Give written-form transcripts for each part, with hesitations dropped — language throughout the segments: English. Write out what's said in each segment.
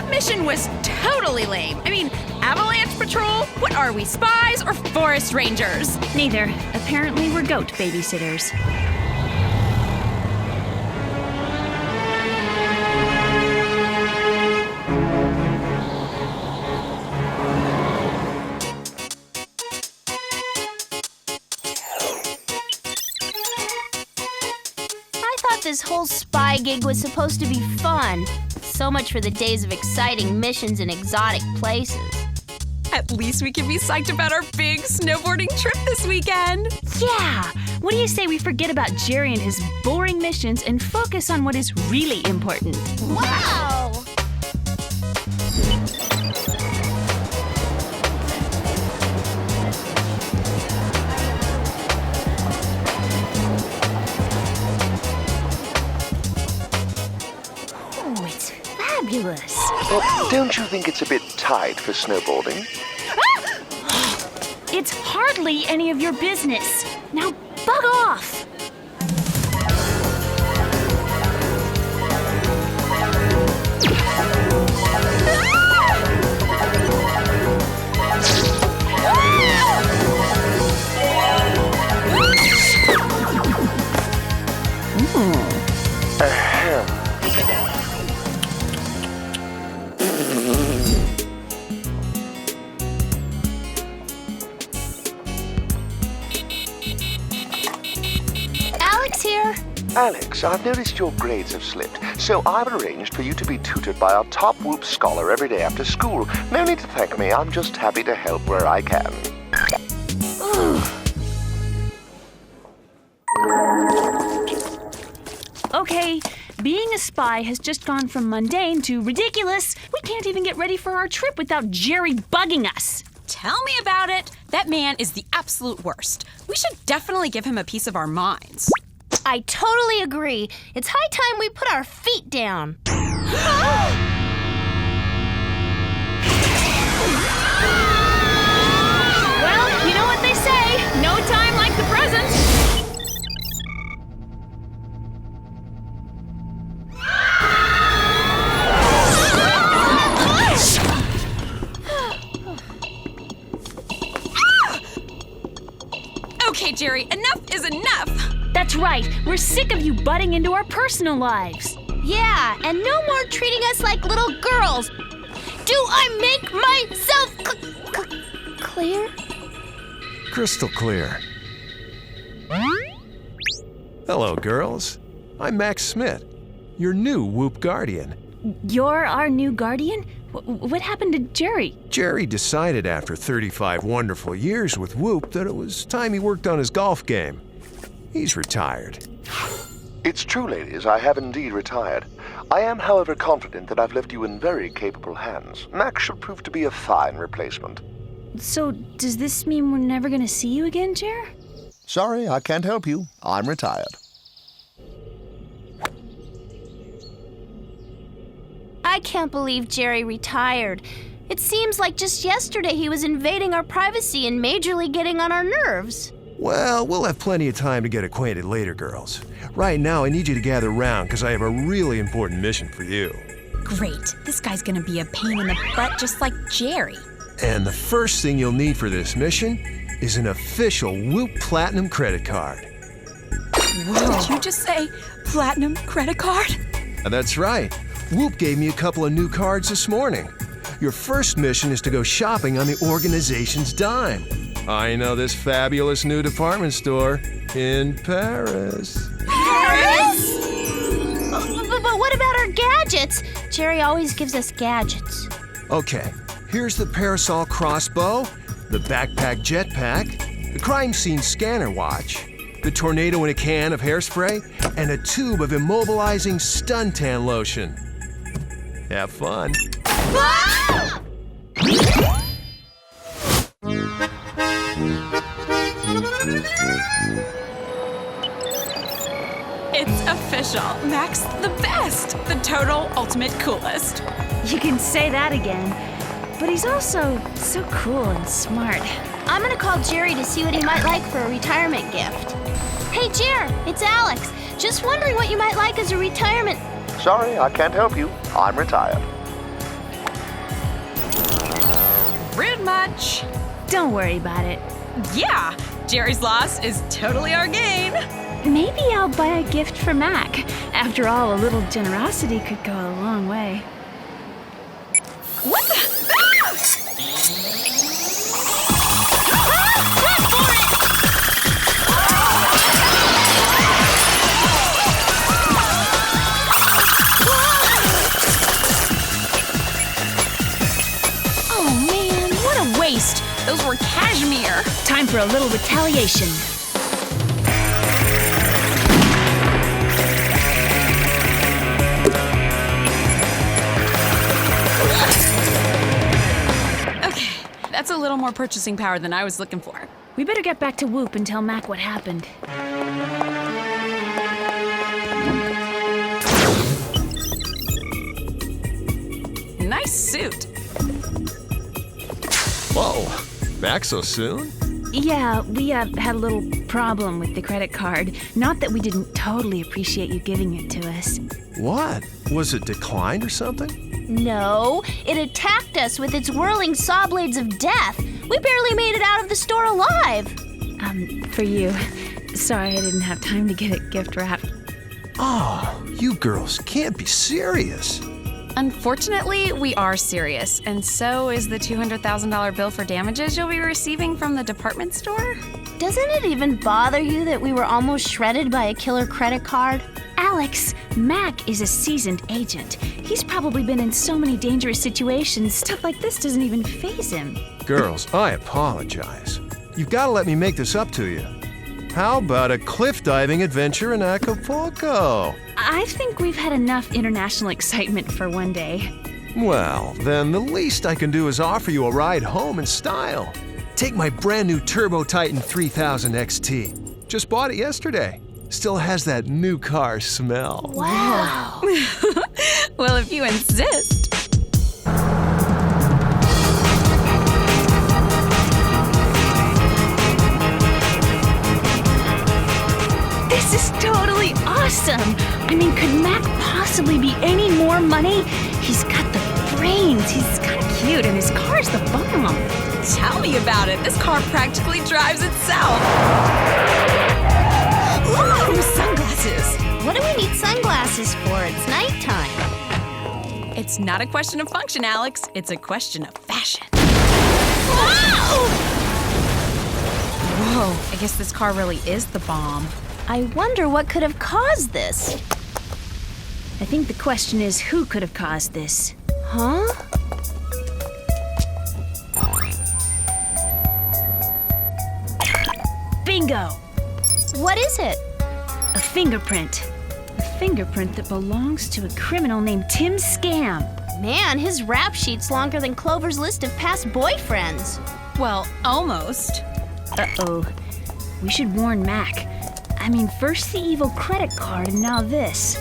That mission was totally lame. I mean, avalanche patrol? What are we, spies or forest rangers? Neither. Apparently we're goat babysitters. This whole spy gig was supposed to be fun. So much for the days of exciting missions in exotic places. At least we can be psyched about our big snowboarding trip this weekend. Yeah! What do you say we forget about Jerry and his boring missions and focus on what is really important? Wow! Fabulous. Don't you think it's a bit tight for snowboarding? It's hardly any of your business. Now bug off! Alex, I've noticed your grades have slipped, so I've arranged for you to be tutored by our top Whoop scholar every day after school. No need to thank me, I'm just happy to help where I can. Okay, being a spy has just gone from mundane to ridiculous. We can't even get ready for our trip without Jerry bugging us. Tell me about it. That man is the absolute worst. We should definitely give him a piece of our minds. I totally agree. It's high time we put our feet down. Well, you know what they say. No time like the present. Okay, Jerry, enough is enough. That's right. We're sick of you butting into our personal lives. Yeah, and no more treating us like little girls. Do I make myself clear? Crystal clear. Hello, girls. I'm Max Smith, your new Whoop Guardian. You're our new guardian? What happened to Jerry? Jerry decided after 35 wonderful years with Whoop that it was time he worked on his golf game. He's retired. It's true, ladies, I have indeed retired. I am, however, confident that I've left you in very capable hands. Max should prove to be a fine replacement. So, does this mean we're never gonna see you again, Jer? Sorry, I can't help you. I'm retired. I can't believe Jerry retired. It seems like just yesterday he was invading our privacy and majorly getting on our nerves. Well, we'll have plenty of time to get acquainted later, girls. Right now, I need you to gather around because I have a really important mission for you. Great. This guy's gonna be a pain in the butt just like Jerry. And the first thing you'll need for this mission is an official Whoop Platinum credit card. Whoa. Did you just say platinum credit card? That's right. Whoop gave me a couple of new cards this morning. Your first mission is to go shopping on the organization's dime. I know this fabulous new department store in Paris. Paris? But what about our gadgets? Jerry always gives us gadgets. Okay, here's the parasol crossbow, the backpack jetpack, the crime scene scanner watch, the tornado in a can of hairspray, and a tube of immobilizing suntan lotion. Have fun. Ah! It's official. Max the best. The total ultimate coolest. You can say that again. But he's also so cool and smart. I'm gonna call Jerry to see what he might like for a retirement gift. Hey, Jer, it's Alex. Just wondering what you might like as a retirement. Sorry, I can't help you. I'm retired. lunch. Don't worry about it. Yeah, Jerry's loss is totally our gain. Maybe I'll buy a gift for Mac. After all, a little generosity could go a long way. What the? Oh man, what a waste! Those were cashmere. Time for a little retaliation. Okay, that's a little more purchasing power than I was looking for. We better get back to Whoop and tell Mac what happened. Nice suit. Whoa, back so soon? Yeah, we had a little problem with the credit card. Not that we didn't totally appreciate you giving it to us. What? Was it declined or something? No, it attacked us with its whirling saw blades of death. We barely made it out of the store alive. For you. Sorry I didn't have time to get it gift wrapped. Oh, you girls can't be serious. Unfortunately, we are serious, and so is the $200,000 bill for damages you'll be receiving from the department store. Doesn't it even bother you that we were almost shredded by a killer credit card? Alex, Mac is a seasoned agent. He's probably been in so many dangerous situations, stuff like this doesn't even faze him. Girls, I apologize. You've got to let me make this up to you. How about a cliff diving adventure in Acapulco? I think we've had enough international excitement for one day. Well, then the least I can do is offer you a ride home in style. Take my brand new Turbo Titan 3000 XT. Just bought it yesterday. Still has that new car smell. Wow. Well, if you insist. This is totally awesome! I mean, could Mac possibly be any more money? He's got the brains, he's kind of cute, and his car's the bomb. Tell me about it. This car practically drives itself. Ooh, sunglasses. What do we need sunglasses for? It's nighttime. It's not a question of function, Alex. It's a question of fashion. Wow! Whoa, I guess this car really is the bomb. I wonder what could have caused this. I think the question is, who could have caused this? Huh? Bingo! What is it? A fingerprint. A fingerprint that belongs to a criminal named Tim Scam. Man, his rap sheet's longer than Clover's list of past boyfriends. Well, almost. Uh-oh. We should warn Mac. I mean, first the evil credit card and now this.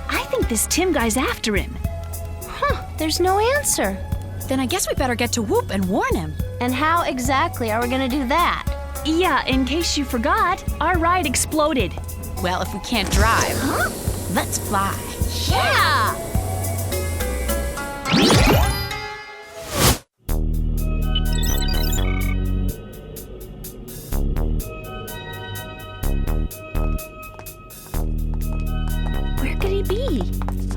I think this Tim guy's after him. Huh, there's no answer. Then I guess we better get to Whoop and warn him. And how exactly are we gonna do that? Yeah, in case you forgot, our ride exploded. Well, if we can't drive, let's fly. Yeah! Where could he be?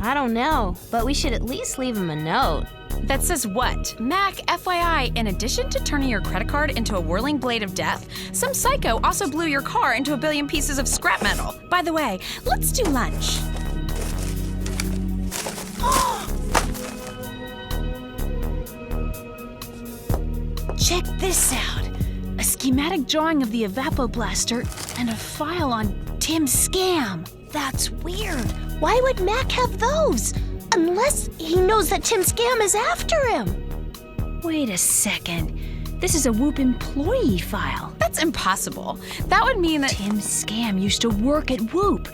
I don't know, but we should at least leave him a note. That says what? Mac, FYI, in addition to turning your credit card into a whirling blade of death, some psycho also blew your car into a billion pieces of scrap metal. By the way, let's do lunch. Check this out. A schematic drawing of the evapoblaster and a file on Tim's scam. That's weird. Why would Mac have those? Unless he knows that Tim Scam is after him. Wait a second. This is a Whoop employee file. That's impossible. That would mean that Tim Scam used to work at Whoop.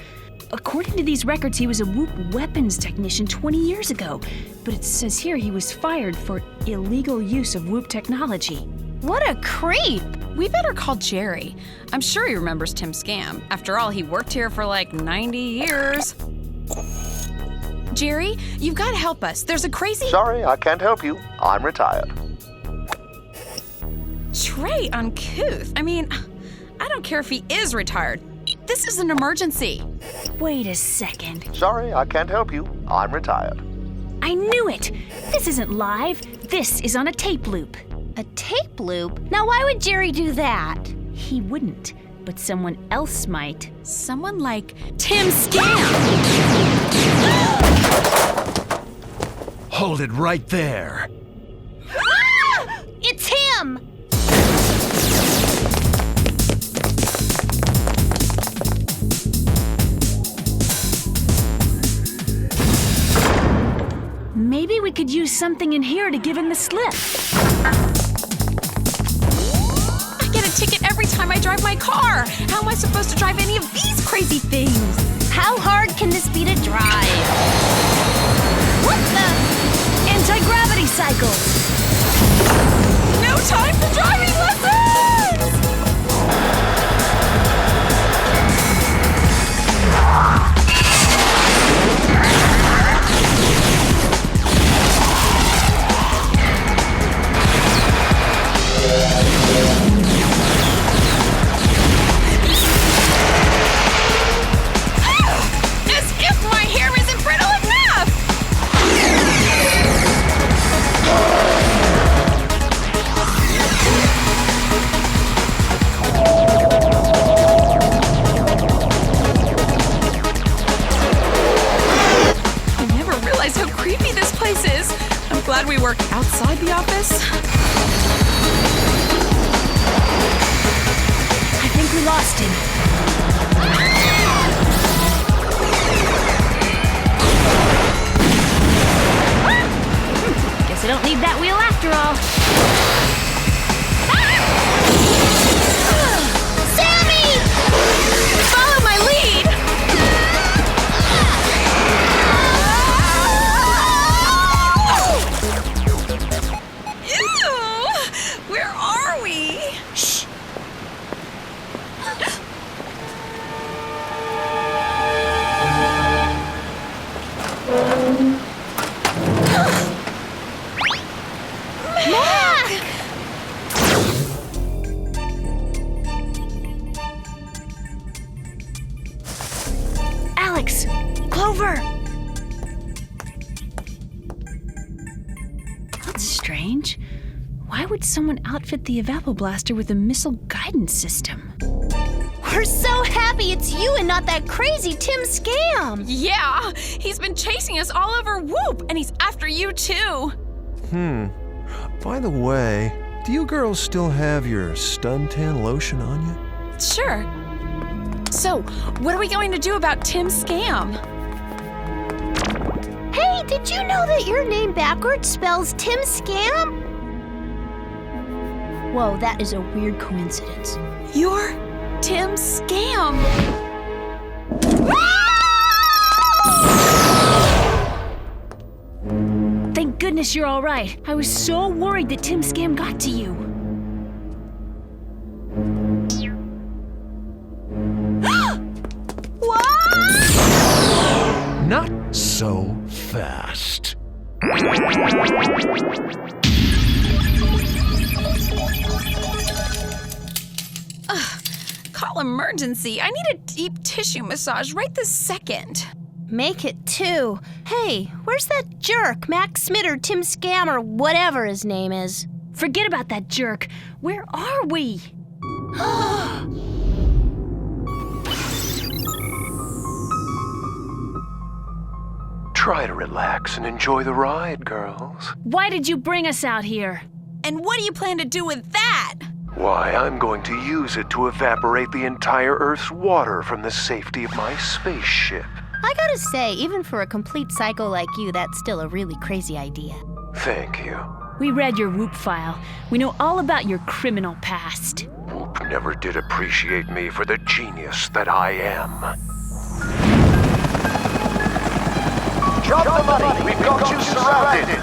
According to these records, he was a Whoop weapons technician 20 years ago. But it says here he was fired for illegal use of Whoop technology. What a creep! we better call Jerry. I'm sure he remembers Tim Scam. After all, he worked here for like 90 years. Jerry, you've got to help us. There's a crazy... Sorry, I can't help you. I'm retired. Trey uncouth. I mean, I don't care if he is retired. This is an emergency. Wait a second. Sorry, I can't help you. I'm retired. I knew it! This isn't live. This is on a tape loop. A tape loop? Now, why would Jerry do that? He wouldn't, but someone else might. Someone like Tim Scam. Hold it right there. It's him! Maybe we could use something in here to give him the slip. I get a ticket every time I drive my car. How am I supposed to drive any of these crazy things? How hard can this be to drive? What the? Anti-gravity cycles! No time for driving lessons! As if my hair isn't brittle enough! I never realized how creepy this place is. I'm glad we work outside the office. I think we lost him. Guess I don't need that wheel after all. Sammy! Follow my lead! Ew! Where are we? Shh! Alex! Clover! That's strange. Why would someone outfit the Evapoblaster with a missile guidance system? We're so happy it's you and not that crazy Tim Scam! Yeah, he's been chasing us all over Whoop, and he's after you too. By the way, do you girls still have your stun tan lotion on you? Sure. So, what are we going to do about Tim Scam? Hey, did you know that your name backwards spells Tim Scam? Whoa, that is a weird coincidence. You're Tim Scam. Thank goodness you're all right. I was so worried that Tim Scam got to you. Not so fast. Call emergency. I need a deep tissue massage right this second. Make it two. Hey, where's that jerk, Mac Smith or Tim Scam or whatever his name is? Forget about that jerk. Where are we? Try to relax and enjoy the ride, girls. Why did you bring us out here? And what do you plan to do with that? Why, I'm going to use it to evaporate the entire Earth's water from the safety of my spaceship. I gotta say, even for a complete psycho like you, that's still a really crazy idea. Thank you. We read your Whoop file. We know all about your criminal past. Whoop never did appreciate me for the genius that I am. Drop the money! We've got you surrounded!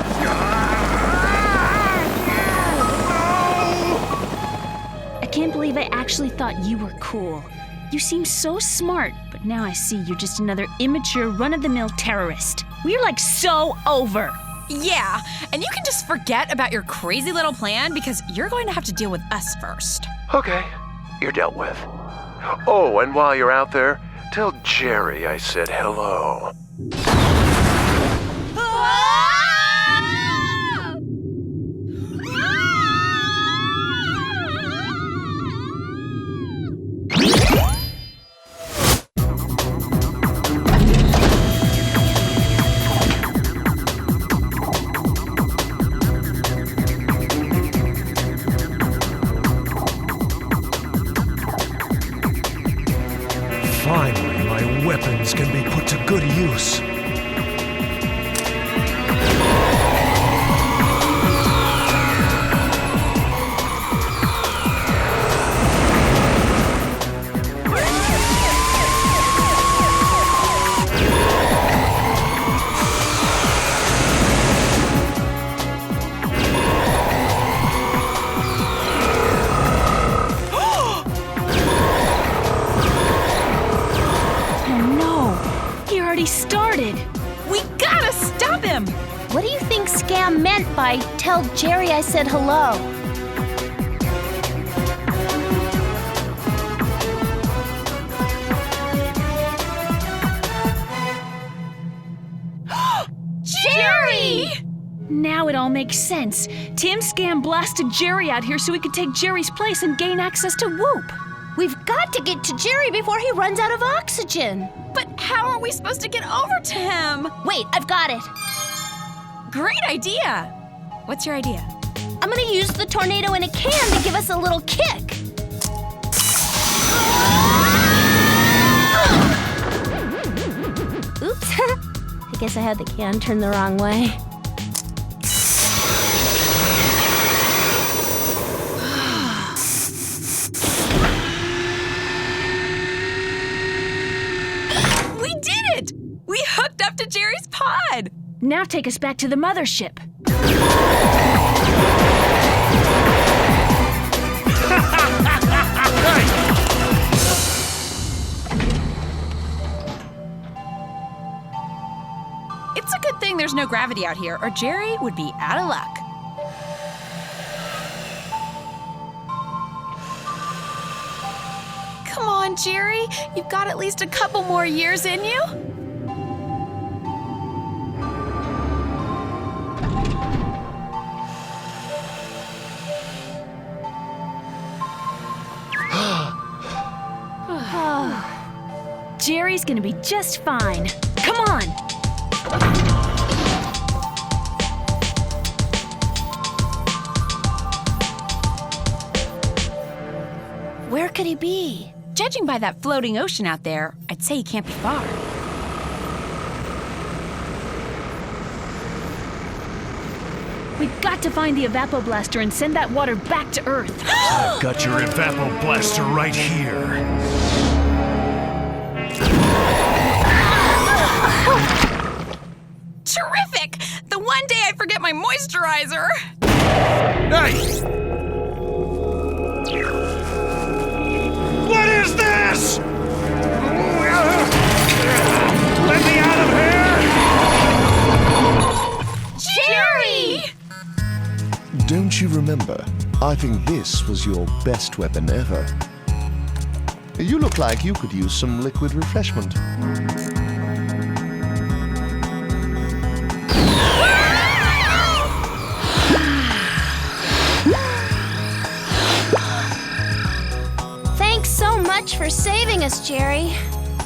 I can't believe I actually thought you were cool. You seem so smart, but now I see you're just another immature, run-of-the-mill terrorist. We're like so over. Yeah, and you can just forget about your crazy little plan because you're going to have to deal with us first. Okay, you're dealt with. Oh, and while you're out there, tell Jerry I said hello. Finally, my weapons can be put to good use. Started. We gotta stop him! What do you think Scam meant by tell Jerry I said hello? Jerry! Now it all makes sense. Tim Scam blasted Jerry out here so he could take Jerry's place and gain access to Whoop. We've got to get to Jerry before he runs out of oxygen. But how are we supposed to get over to him? Wait, I've got it. Great idea! What's your idea? I'm gonna use the tornado in a can to give us a little kick. Oops. I guess I had the can turned the wrong way. We did it! We hooked up to Jerry's pod! Now take us back to the mothership. It's a good thing there's no gravity out here, or Jerry would be out of luck. Come on, Jerry. You've got at least a couple more years in you. Jerry's gonna be just fine. Come on! Where could he be? Judging by that floating ocean out there, I'd say he can't be far. We've got to find the evapoblaster and send that water back to Earth. I've got your evapoblaster right here. Terrific! The one day I forget my moisturizer! Hey! What is this? Let me out of here! Jerry! Don't you remember? I think this was your best weapon ever. You look like you could use some liquid refreshment. Thanks so much for saving us, Jerry.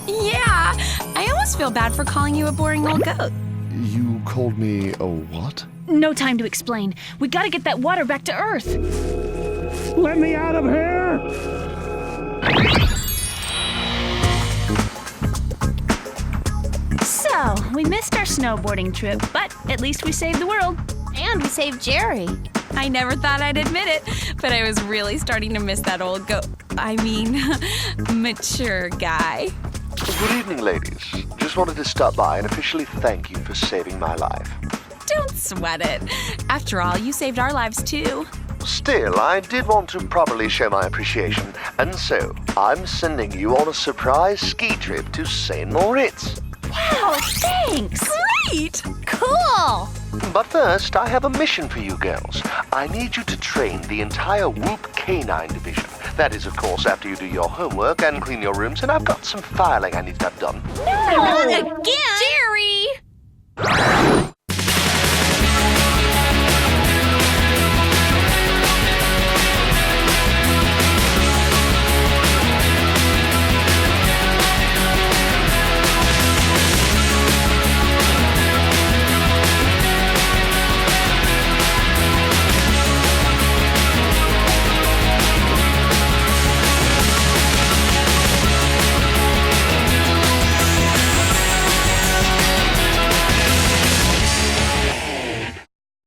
Yeah, I almost feel bad for calling you a boring old goat. You called me a what? No time to explain. We gotta get that water back to Earth. Let me out of here! So, we missed our snowboarding trip, but at least we saved the world. And we saved Jerry. I never thought I'd admit it, but I was really starting to miss that old mature guy. Good evening, ladies. Just wanted to stop by and officially thank you for saving my life. Don't sweat it. After all, you saved our lives too. Still, I did want to properly show my appreciation, and so I'm sending you on a surprise ski trip to St. Moritz. Wow, thanks! Great! Cool! But first, I have a mission for you girls. I need you to train the entire Whoop Canine Division. That is, of course, after you do your homework and clean your rooms, and I've got some filing I need to have done. Jerry!